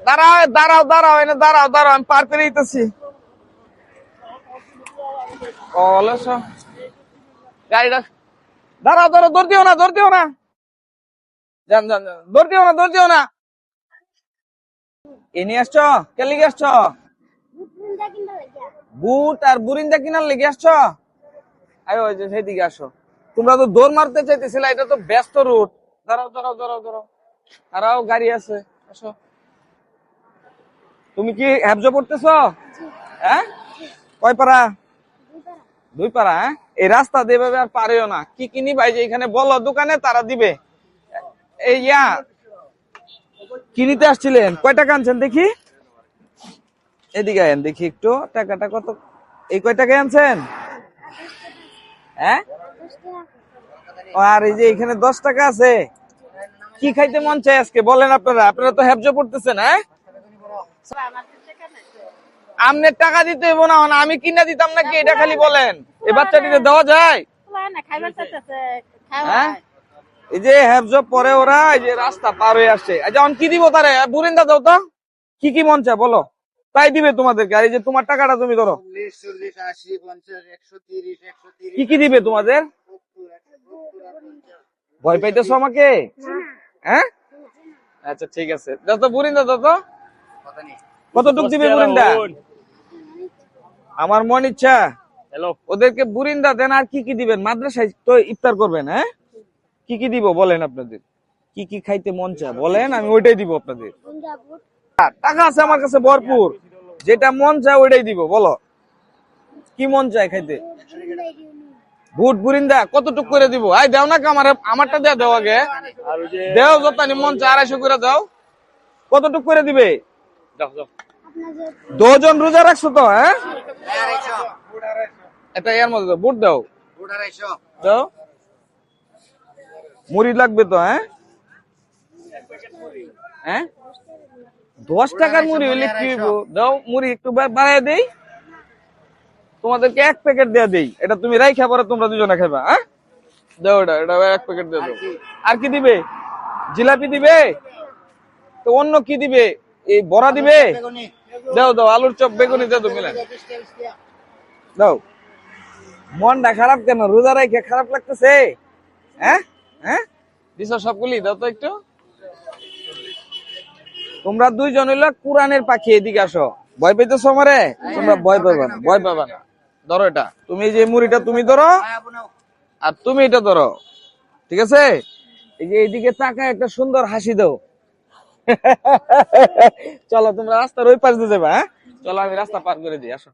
দাঁড়াও দাঁড়াও দাঁড়াও এনে দাঁড়াও দাঁড়াও আমি পার করে দিতেছি। গাড়িটা দাঁড়াও দাঁড়াও, দৌড় দিও না, দৌড় দিও না, যান যান যান, দৌড় দিও না, দৌড় দিও না। এ নিয়ে আসছো, কে লিগে আসছো? বুট আর বুরিন্দা কিনার লেগে আসছো? আয় ওই যে সেদিকে আসো। তোমরা তো দৌড় মারতে চাইতেছিলে, এটা তো ব্যস্ত রুট। দাঁড়াও দাঁড়াও দাঁড়াও দাঁড়াও দাঁড়াও, গাড়ি আছে, আসো। তুমি কি হ্যাবজো পড়তেছো? হ্যাঁ, কয় পারা? 2 পারা। হ্যাঁ, এই রাস্তা দেবে আর পারেও না। কি কিনি ভাই যে এখানে বলো দোকানে, তারা দিবে। এই কি নিতে আসছিলেন? কয় টাকা আনছেন দেখি? এদিকে আয়েন দেখি একটু, টাকাটা কত? এই কয় টাকায় আনছেন? হ্যাঁ, আর এই যে এখানে 10 টাকা আছে। কি খাইতে মন চাই আজকে বলেন আপনারা? আপনারা তো হ্যাবজো পড়তেছেন। হ্যাঁ, আমনের টাকা দিতে হইব না, আমি কিনা দিতাম নাকি? এটা খালি বলেন। এই বাচ্চাটিকে দেওয়া যায়? হ্যাঁ, এই যে হ্যাবজো পরে ওরা এই যে রাস্তা পার হয়ে আসছে। যেমন কি দিব তারে? বুরিন্দা দাও তো, কি কি মন চায় বলো, তাই দিবে তোমাদেরকে। আর এই যে তোমার টাকাটা তুমি ধরো, 40, 80, 50, 130, 130। কি কি দিবে তোমাদের? ভয় পাইতেছো আমাকে? হ্যাঁ, আচ্ছা ঠিক আছে, দাও তো বুরিন্দা, দাও তো। কতটুক দিবে বুরিন্দা? আমার মন ইচ্ছা। ওদেরকে বুরিন্দা দেন, আর কি কি দিবেন? মাদ্রাসায় তো ইফতার করবেন। হ্যাঁ, কি কি দিব বলেন? আপনাদের কি কি খাইতে মন চায় বলেন, আমি ওইটাই দিব আপনাদের। টাকা আছে আমার কাছে ভরপুর, যেটা মন চায় ওইটাই দিব। বলো কি মন চায় খাইতে? বুট বুরিন্দা কতটুক করে দিব? আই দাও না, আমারটা দেওয়া দাও আগে, দেও যত মন চায় 250 করে দাও। কতটুক করে দিবে? 2 জন রোজা রাখছো তো? হ্যাঁ, এটা এর মধ্যে বুট দাও, দাও। মুড়ি লাগবে তো? হ্যাঁ হ্যাঁ, 10 টাকার মুড়ি হইলে কি হইব? দাও মুড়ি একটু বাড়াই দেই, তোমাদেরকে 1 প্যাকেট দেয়া দেই। এটা তুমি রাইখা পরে তোমরা দুজনে খাইবা। হ্যাঁ, দাও, এটা 1 প্যাকেট দিয়ে দাও। আর কি দিবে? জিলাপি দিবে তো? অন্য কি দিবে? এই বড়া দিবে? দাও দাও, আলুর চপ বেগুনি দাও, মিলেন দাও। মনটা খারাপ কেন? রোজা রাইখা খারাপ লাগতেছে? হ্যাঁ হ্যাঁ, দিছো সবগুলি, দাও তো একটু। তোমরা 2 জন হইলো কোরআনের পাখি, এদিকে আসো। ভয় পাইতেছো আমারে? তোমরা ভয় পাবা না, ভয় পাবা না। ধরো এটা, তুমি যে মুড়িটা তুমি ধরো, আর তুমি এটা ধরো, ঠিক আছে? এই যে এইদিকে তাকায় একটা সুন্দর হাসি দাও। চলো তোমরা রাস্তার ওই পাশ দিয়ে যাবা। হ্যাঁ, চলো আমি রাস্তা পার করে দিই, আসো।